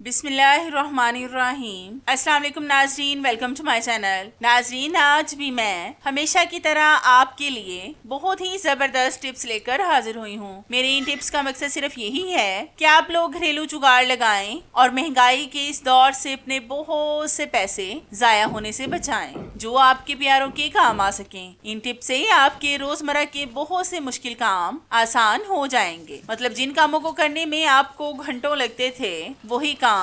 बिस्मिल्लाहिर्रहमानिर्रहीम। अस्सलाम वालेकुम नाजरीन, वेलकम टू माय चैनल। नाजरीन, आज भी मैं हमेशा की तरह आपके लिए बहुत ही ज़बरदस्त टिप्स लेकर हाजिर हुई हूँ। मेरे इन टिप्स का मकसद सिर्फ यही है कि आप लोग घरेलू जुगाड़ लगाएं और महंगाई के इस दौर से अपने बहुत से पैसे ज़ाया होने से बचाएं, जो आपके प्यारों के काम आ सकें। इन टिप्स से आपके रोज़मर्रा के बहुत से मुश्किल काम आसान हो जाएंगे। मतलब जिन कामों को करने में आपको घंटों लगते थे, वही काम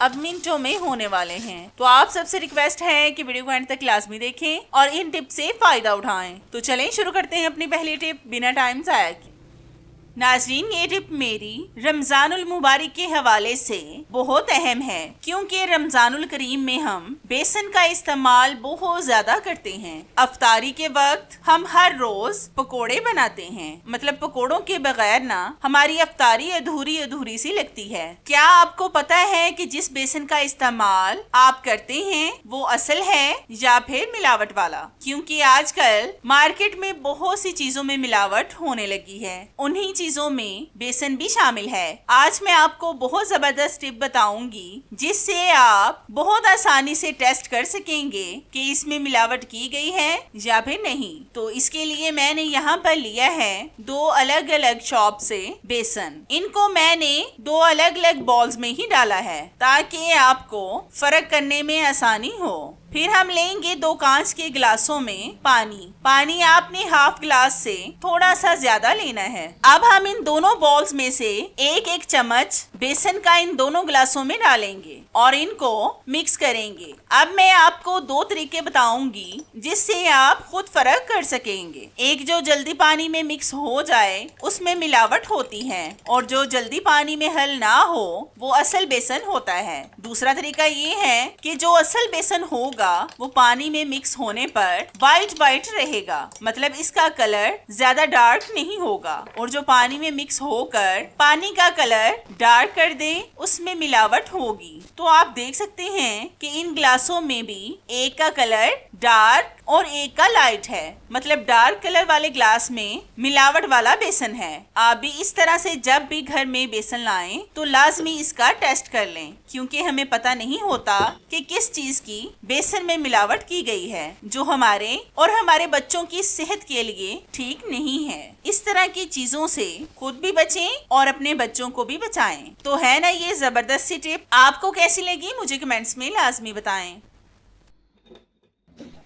अब मिनटों में होने वाले हैं। तो आप सबसे रिक्वेस्ट है कि वीडियो को एंड तक लाजमी देखें और इन टिप से फायदा उठाएं। तो चलें शुरू करते हैं अपनी पहली टिप बिना टाइम ज़ाया किए। नाजरीन, ये टिप मेरी रमजानुल मुबारक के हवाले से बहुत अहम है, क्योंकि रमजानुल करीम में हम बेसन का इस्तेमाल बहुत ज्यादा करते हैं। अफ्तारी के वक्त हम हर रोज पकोड़े बनाते हैं। मतलब पकोड़ों के बगैर ना हमारी अफ्तारी अधूरी अधूरी सी लगती है। क्या आपको पता है कि जिस बेसन का इस्तेमाल आप करते हैं वो असल है या फिर मिलावट वाला? क्योंकि आजकल मार्केट में बहुत सी चीजों में मिलावट होने लगी है, उन्हीं चीजों में बेसन भी शामिल है। आज मैं आपको बहुत जबरदस्त टिप बताऊंगी जिससे आप बहुत आसानी से टेस्ट कर सकेंगे कि इसमें मिलावट की गई है या फिर नहीं। तो इसके लिए मैंने यहाँ पर लिया है 2 अलग अलग शॉप से बेसन। इनको मैंने 2 अलग अलग बॉल्स में ही डाला है ताकि आपको फर्क करने में आसानी हो। फिर हम लेंगे 2 कांच के गिलासों में पानी आपने हाफ गिलास से थोड़ा सा ज्यादा लेना है। अब हम इन दोनों बॉल्स में से एक एक चम्मच बेसन का इन दोनों गिलासों में डालेंगे और इनको मिक्स करेंगे। अब मैं आपको 2 तरीके बताऊंगी जिससे आप खुद फर्क कर सकेंगे। एक, जो जल्दी पानी में मिक्स हो जाए उसमें मिलावट होती है, और जो जल्दी पानी में हल ना हो वो असल बेसन होता है। दूसरा तरीका ये है कि जो असल बेसन होगा वो पानी में मिक्स होने पर वाइट वाइट रहेगा, मतलब इसका कलर ज्यादा डार्क नहीं होगा। और जो पानी में मिक्स होकर पानी का कलर डार्क कर दे उसमें मिलावट होगी। तो आप देख सकते हैं कि इन ग्लासों में भी एक का कलर डार्क और एक का लाइट है, मतलब डार्क कलर वाले ग्लास में मिलावट वाला बेसन है। आप भी इस तरह से जब भी घर में बेसन लाएं तो लाजमी इसका टेस्ट कर लें, क्योंकि हमें पता नहीं होता कि किस चीज की बेसन में मिलावट की गई है, जो हमारे और हमारे बच्चों की सेहत के लिए ठीक नहीं है। इस तरह की चीजों से खुद भी बचें और अपने बच्चों को भी बचाएं। तो है ना ये जबरदस्त सी टिप? आपको कैसी लगी मुझे कमेंट्स में लाजमी बताएं।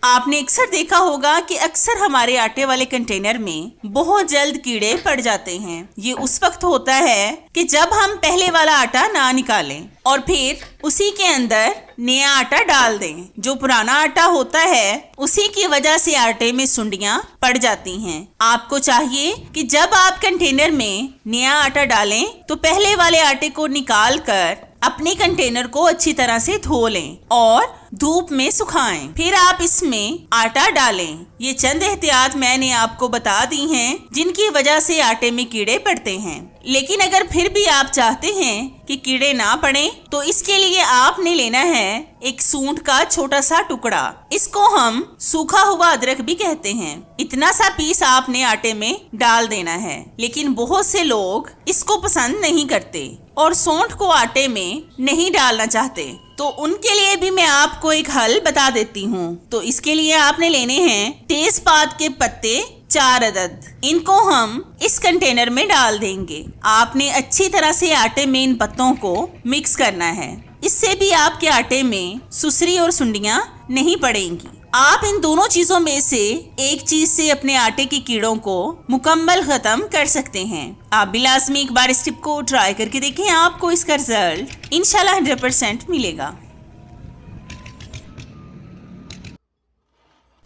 आपने अक्सर देखा होगा कि अक्सर हमारे आटे वाले कंटेनर में बहुत जल्द कीड़े पड़ जाते हैं। ये उस वक्त होता है कि जब हम पहले वाला आटा ना निकालें और फिर उसी के अंदर नया आटा डाल दें। जो पुराना आटा होता है उसी की वजह से आटे में सुंडियां पड़ जाती हैं। आपको चाहिए कि जब आप कंटेनर में नया आटा डालें तो पहले वाले आटे को निकाल कर अपने कंटेनर को अच्छी तरह से धो लें और धूप में सुखाएं। फिर आप इसमें आटा डालें। ये चंद एहतियात मैंने आपको बता दी हैं जिनकी वजह से आटे में कीड़े पड़ते हैं। लेकिन अगर फिर भी आप चाहते हैं कि कीड़े ना पड़े तो इसके लिए आपने लेना है एक सूंठ का छोटा सा टुकड़ा। इसको हम सूखा हुआ अदरक भी कहते हैं। इतना सा पीस आपने आटे में डाल देना है, लेकिन बहुत से लोग इसको पसंद नहीं करते और सूंठ को आटे में नहीं डालना चाहते। तो उनके लिए भी मैं आपको एक हल बता देती हूँ। तो इसके लिए आपने लेने हैं तेजपात के पत्ते 4 अदद। इनको हम इस कंटेनर में डाल देंगे। आपने अच्छी तरह से आटे में इन पत्तों को मिक्स करना है। इससे भी आपके आटे में सुसरी और सुंडियां नहीं पड़ेंगी। आप इन दोनों चीजों में से एक चीज से अपने आटे के कीड़ों को मुकम्मल खत्म कर सकते हैं। आप भी लाजमी एक बार इस टिप को ट्राई करके देखें, आपको इसका रिजल्ट इंशाल्लाह 100% मिलेगा।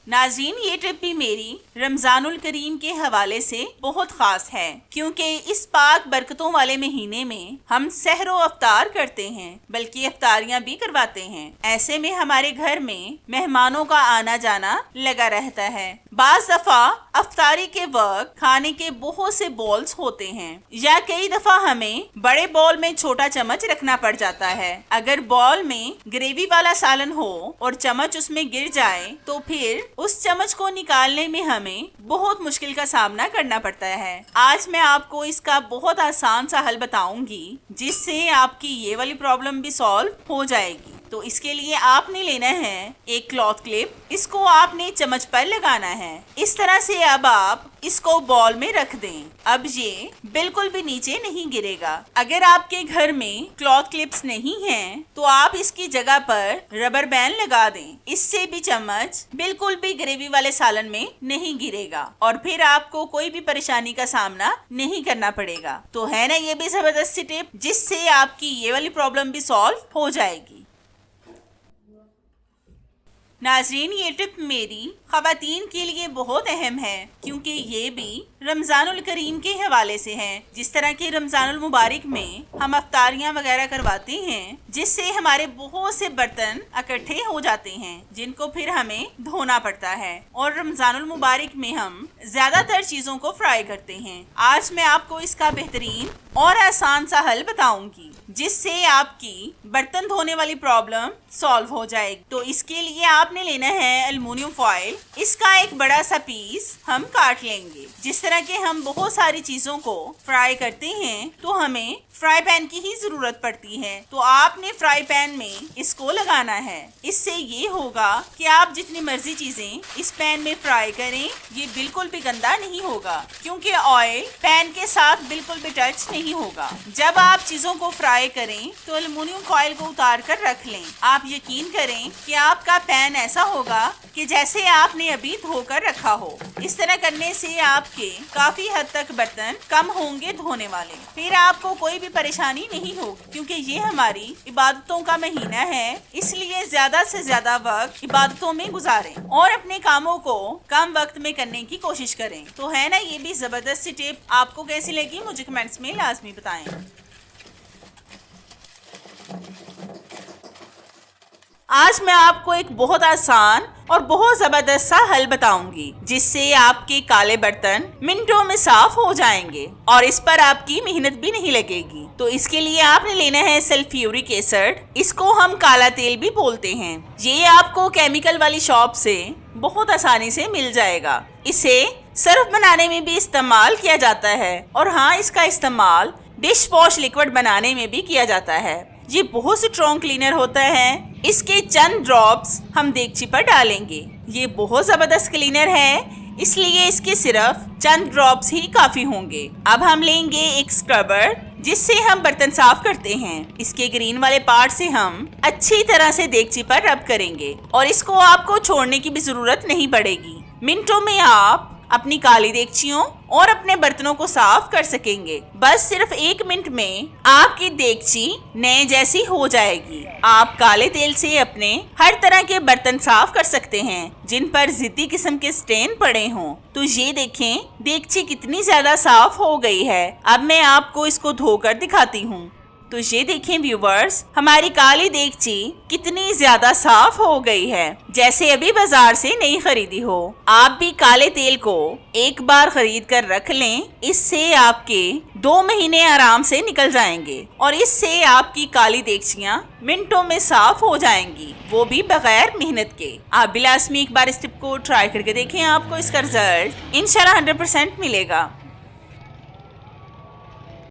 नाज़रीन, ये ट्रिप भी मेरी रमजानुल करीम के हवाले से बहुत खास है, क्योंकि इस पाक बरकतों वाले महीने में हम सहरो अफ्तार करते हैं, बल्कि अफ्तारियां भी करवाते हैं। ऐसे में हमारे घर में मेहमानों का आना जाना लगा रहता है। बाज दफा अफ्तारी के वक्त खाने के बहुत से बॉल्स होते हैं या कई दफा हमें बड़े बॉल में छोटा चम्मच रखना पड़ जाता है। अगर बॉल में ग्रेवी वाला सालन हो और चम्मच उसमें गिर जाए तो फिर उस चम्मच को निकालने में हमें बहुत मुश्किल का सामना करना पड़ता है। आज मैं आपको इसका बहुत आसान सा हल बताऊंगी जिससे आपकी ये वाली प्रॉब्लम भी सॉल्व हो जाएगी। तो इसके लिए आपने लेना है एक क्लॉथ क्लिप, इसको आपने चम्मच पर लगाना है। इस तरह से अब आप इसको बॉल में रख दें। अब ये बिल्कुल भी नीचे नहीं गिरेगा। अगर आपके घर में क्लॉथ क्लिप्स नहीं हैं, तो आप इसकी जगह पर रबर बैंड लगा दें। इससे भी चम्मच बिल्कुल भी ग्रेवी वाले सालन में नहीं गिरेगा और फिर आपको कोई भी परेशानी का सामना नहीं करना पड़ेगा। तो है ना ये भी जबरदस्त टिप जिससे आपकी ये वाली प्रॉब्लम भी सॉल्व हो जाएगी। नाजरीन, ये टिप मेरी ख़वातीन के लिए बहुत अहम है क्योंकि ये भी रमज़ानुल करीम के हवाले से है। जिस तरह के रमज़ानुल मुबारक में हम अफ्तारियाँ वगैरह करवाते हैं जिससे हमारे बहुत से बर्तन इकट्ठे हो जाते हैं जिनको फिर हमें धोना पड़ता है और रमज़ानुल मुबारक में हम ज़्यादातर चीज़ों को फ्राई करते हैं। आज मैं आपको इसका बेहतरीन और आसान सा हल बताऊंगी जिससे आपकी बर्तन धोने वाली प्रॉब्लम सॉल्व हो जाएगी। तो इसके लिए आपने लेना है एल्युमिनियम फॉइल। इसका एक बड़ा सा पीस हम काट लेंगे। जिस तरह के हम बहुत सारी चीजों को फ्राई करते हैं तो हमें फ्राई पैन की ही जरूरत पड़ती है। तो आपने फ्राई पैन में इसको लगाना है। इससे ये होगा कि आप जितनी मर्जी चीजें इस पैन में फ्राई करें ये बिल्कुल भी गंदा नहीं होगा क्योंकि ऑयल पैन के साथ बिल्कुल भी टच नहीं होगा। जब आप चीजों को फ्राई करें तो एल्युमिनियम फॉइल को उतार कर रख लें। आप यकीन करें कि आपका पैन ऐसा होगा कि जैसे आपने अभी धोकर रखा हो। इस तरह करने से आपके काफी हद तक बर्तन कम होंगे धोने वाले। फिर आपको कोई भी परेशानी नहीं होगी क्योंकि ये हमारी इबादतों का महीना है, इसलिए ज्यादा से ज्यादा वक्त इबादतों में गुजारें और अपने कामों को कम वक्त में करने की कोशिश करें। तो है ना ये भी जबरदस्त टिप, आपको कैसी लगी मुझे कमेंट्स में लाजमी बताएं। आज मैं आपको एक बहुत आसान और बहुत जबरदस्त सा हल बताऊंगी जिससे आपके काले बर्तन मिनटों में साफ हो जाएंगे और इस पर आपकी मेहनत भी नहीं लगेगी। तो इसके लिए आपने लेना है सल्फ्यूरिक एसिड। इसको हम काला तेल भी बोलते हैं। ये आपको केमिकल वाली शॉप से बहुत आसानी से मिल जाएगा। इसे सर्फ बनाने में भी इस्तेमाल किया जाता है और हाँ, इसका इस्तेमाल डिश वॉश लिक्विड बनाने में भी किया जाता है। ये बहुत स्ट्रॉन्ग क्लीनर होता है। इसके चंद ड्रॉप्स हम देगची पर डालेंगे। ये बहुत जबरदस्त क्लीनर है इसलिए इसके सिर्फ चंद ड्रॉप्स ही काफी होंगे। अब हम लेंगे एक स्क्रबर जिससे हम बर्तन साफ करते हैं। इसके ग्रीन वाले पार्ट से हम अच्छी तरह से देगची पर रब करेंगे और इसको आपको छोड़ने की भी जरूरत नहीं पड़ेगी। मिनटों में आप अपनी काली देगचियों और अपने बर्तनों को साफ कर सकेंगे। बस सिर्फ 1 मिनट में आपकी देगची नए जैसी हो जाएगी। आप काले तेल से अपने हर तरह के बर्तन साफ कर सकते हैं जिन पर जिद्दी किस्म के स्टेन पड़े हों। तो ये देखें देगची कितनी ज्यादा साफ हो गई है। अब मैं आपको इसको धोकर दिखाती हूँ। तो ये देखें व्यूवर्स, हमारी काली देगची कितनी ज्यादा साफ हो गई है जैसे अभी बाजार से नई खरीदी हो। आप भी काले तेल को एक बार खरीद कर रख लें, इससे आपके 2 महीने आराम से निकल जाएंगे और इससे आपकी काली देगचियां मिनटों में साफ हो जाएंगी, वो भी बगैर मेहनत के। आप भी लाजमी एक बार इस टिप को ट्राई करके देखें, आपको इसका रिजल्ट इंशाल्लाह 100% मिलेगा।